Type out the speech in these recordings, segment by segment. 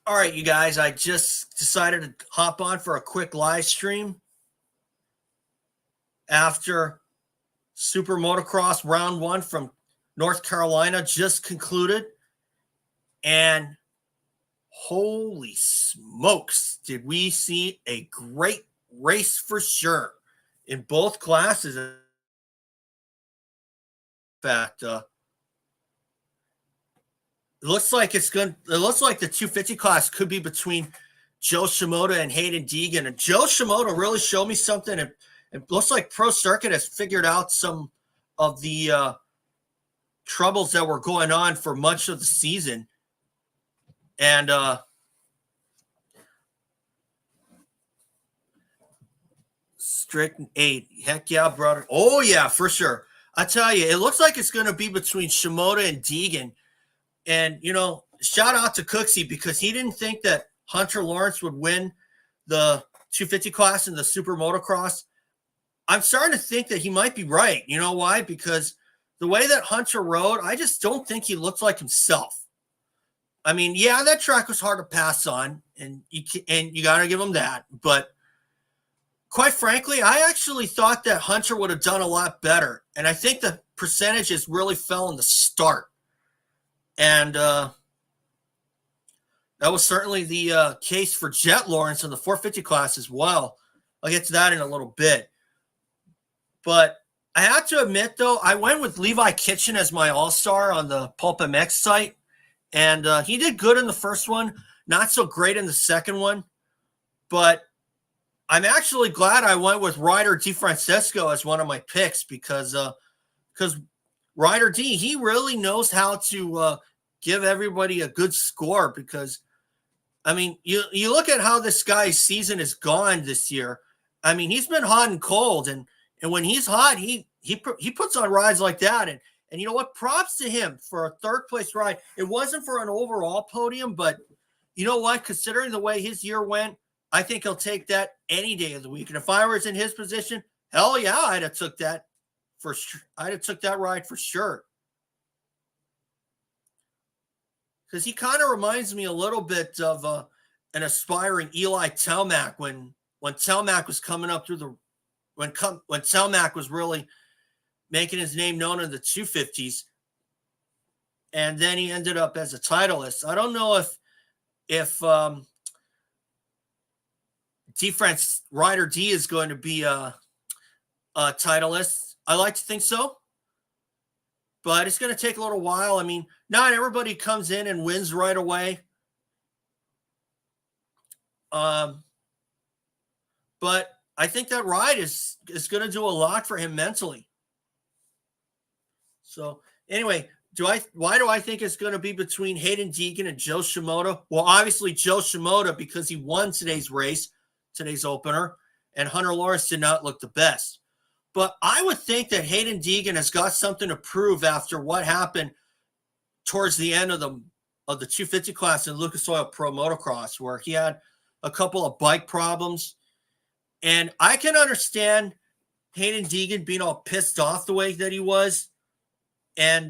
All right, you guys, I just decided to hop on for a quick live stream after SuperMotocross round one from North Carolina just concluded. And holy smokes, did we see a great race for sure in both classes. In fact, it looks like the 250 class could be between Jo Shimoda and Haiden Deegan. And Jo Shimoda really showed me something. And it looks like Pro Circuit has figured out some of the troubles that were going on for much of the season. And strict 8. Heck yeah, brother. Oh, yeah, for sure. I tell you, it looks like it's going to be between Shimoda and Deegan. And, shout out to Cooksey because he didn't think that Hunter Lawrence would win the 250 class in the SuperMotocross. I'm starting to think that he might be right. You know why? Because the way that Hunter rode, I just don't think he looked like himself. I mean, yeah, that track was hard to pass on, and you got to give him that. But quite frankly, I actually thought that Hunter would have done a lot better. And I think the percentages really fell in the start. And that was certainly the case for Jet Lawrence in the 450 class as well. I'll get to that in a little bit. But I have to admit, though, I went with Levi Kitchen as my all-star on the Pulp MX site. And he did good in the first one, not so great in the second one. But I'm actually glad I went with Ryder DeFrancesco as one of my picks because Ryder D, he really knows how to give everybody a good score because, I mean, you look at how this guy's season has gone this year. I mean, he's been hot and cold, and when he's hot, he puts on rides like that. And you know what? Props to him for a third-place ride. It wasn't for an overall podium, but you know what? Considering the way his year went, I think he'll take that any day of the week. And if I was in his position, hell yeah, I'd have took that for sure. I'd have took that ride for sure. Because he kind of reminds me a little bit of an aspiring Eli Telmac when Telmac was coming up through when Telmac was really making his name known in the 250s, and then he ended up as a titleist. I don't know if Ryder D is going to be a titleist. I like to think so, but it's going to take a little while. I mean, not everybody comes in and wins right away. But I think that ride is going to do a lot for him mentally. So anyway, why do I think it's going to be between Haiden Deegan and Jo Shimoda? Well, obviously Jo Shimoda because he won today's opener, and Hunter Lawrence did not look the best. But I would think that Haiden Deegan has got something to prove after what happened towards the end of the 250 class in Lucas Oil Pro Motocross, where he had a couple of bike problems. And I can understand Haiden Deegan being all pissed off the way that he was. And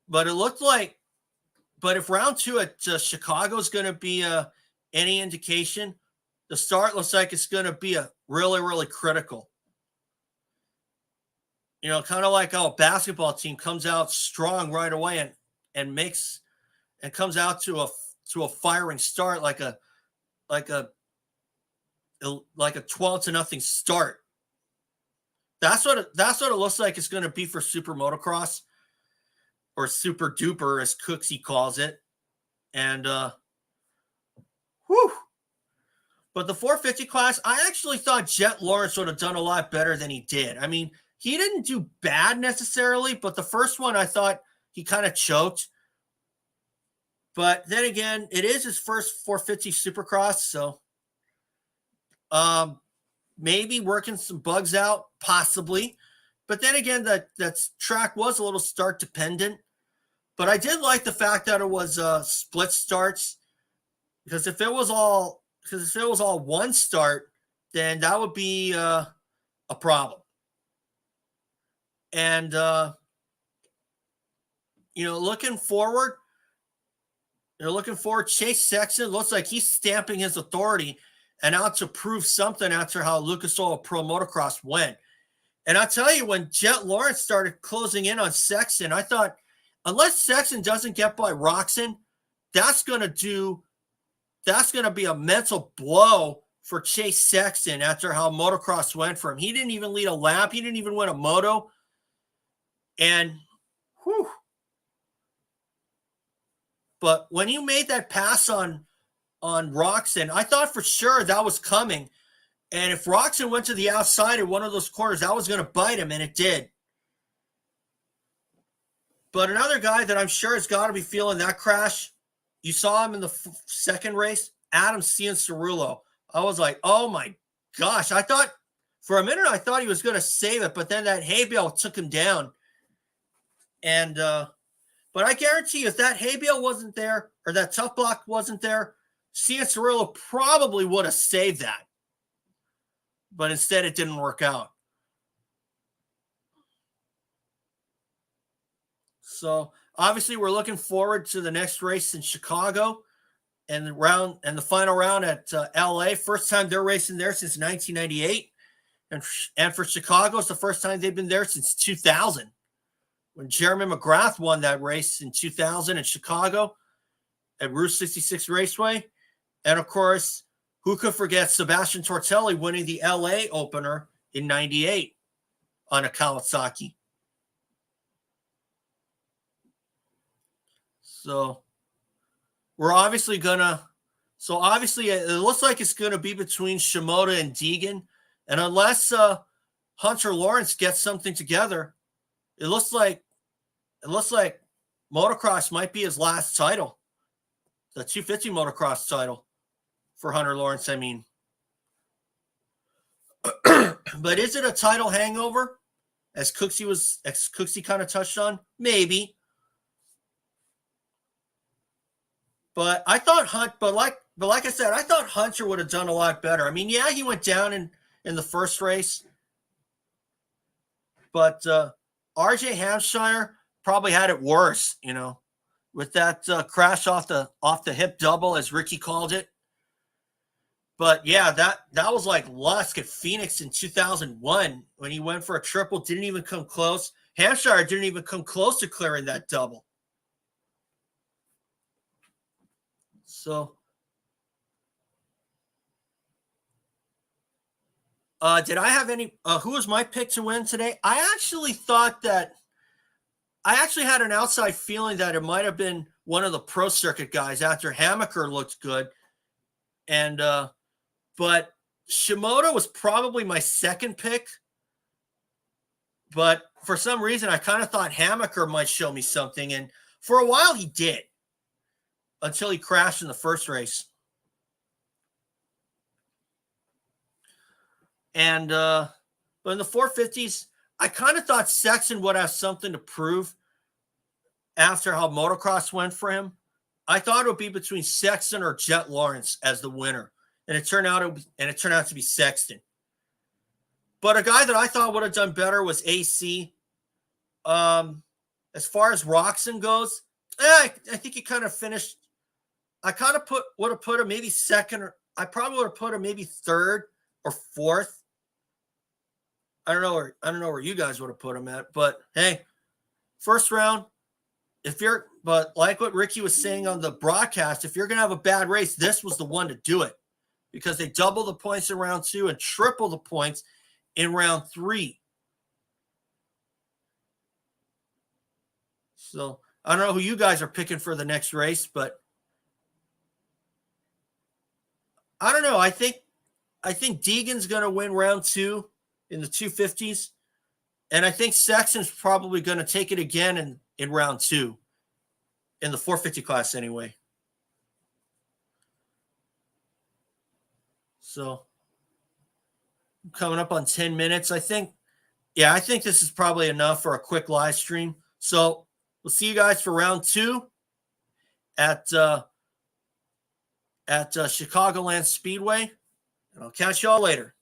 but it looked like, but if round two at Chicago is going to be any indication, the start looks like it's going to be a really, really critical. Kind of like how a basketball team comes out strong right away and comes out to a firing start like a 12-0 start. That's what it looks like it's going to be for Super Motocross, or Super Duper as Cooksey calls it. And but the 450 class, I actually thought Jet Lawrence would have done a lot better than he did. I mean, he didn't do bad necessarily, but the first one I thought he kind of choked. But then again, it is his first 450 Supercross, so maybe working some bugs out, possibly. But then again, that track was a little start dependent. But I did like the fact that it was split starts, because if it was all one start, then that would be a problem. And looking forward, They're looking forward. Chase Sexton looks like he's stamping his authority and out to prove something after how Lucas Oil Pro Motocross went. And I'll tell you, when Jet Lawrence started closing in on Sexton, I thought, unless Sexton doesn't get by Roczen, that's going to be a mental blow for Chase Sexton after how motocross went for him. He didn't even lead a lap. He didn't even win a moto. And, whew. But when you made that pass on Roczen, I thought for sure that was coming. And if Roczen went to the outside in one of those corners, that was going to bite him, and it did. But another guy that I'm sure has got to be feeling that crash, you saw him in the second race, Adam Cianciarulo. I was like, oh my gosh. I thought for a minute, I thought he was going to save it, but then that hay bale took him down. And, but I guarantee you, if that hay bale wasn't there or that tough block wasn't there, Cianciarulo probably would have saved that. But instead, it didn't work out. So obviously, we're looking forward to the next race in Chicago and the final round at LA. First time they're racing there since 1998, and for Chicago, it's the first time they've been there since 2000, when Jeremy McGrath won that race in 2000 in Chicago at Route 66 Raceway, and of course, who could forget Sebastian Tortelli winning the LA opener in 98 on a Kawasaki? So we're obviously obviously it looks like it's going to be between Shimoda and Deegan. And unless Hunter Lawrence gets something together, it looks like motocross might be his last title, the 250 motocross title for Hunter Lawrence, I mean. But is it a title hangover, as Cooksey kind of touched on? Maybe. But I thought like I said, I thought Hunter would have done a lot better. I mean, yeah, he went down in the first race, but RJ Hampshire probably had it worse, with that crash off the hip double, as Ricky called it. But yeah, that was like Lusk at Phoenix in 2001 when he went for a triple, didn't even come close. Hampshire didn't even come close to clearing that double. So, did I have any? Who was my pick to win today? I actually had an outside feeling that it might have been one of the pro circuit guys after Hammaker looked good, and but Shimoda was probably my second pick. But for some reason, I kind of thought Hammaker might show me something, and for a while he did, until he crashed in the first race. And but in the 450s, I kind of thought Sexton would have something to prove after how motocross went for him. I thought it would be between Sexton or Jet Lawrence as the winner, and it turned out to be Sexton. But a guy that I thought would have done better was AC. As far as Roczen goes, I think he kind of finished. I kind of would have put him maybe second, or I probably would have put him maybe third or fourth. I don't know where you guys would have put him at, but hey, first round. But like what Ricky was saying on the broadcast, if you're going to have a bad race, this was the one to do it, because they double the points in round 2 and triple the points in round 3. So I don't know who you guys are picking for the next race, but I don't know. I think Deegan's going to win round 2 in the 250s, and I think Sexton's probably going to take it again in round 2 in the 450 class anyway. So coming up on 10 minutes, I think this is probably enough for a quick live stream. So we'll see you guys for round 2 at Chicagoland Speedway, and I'll catch y'all later.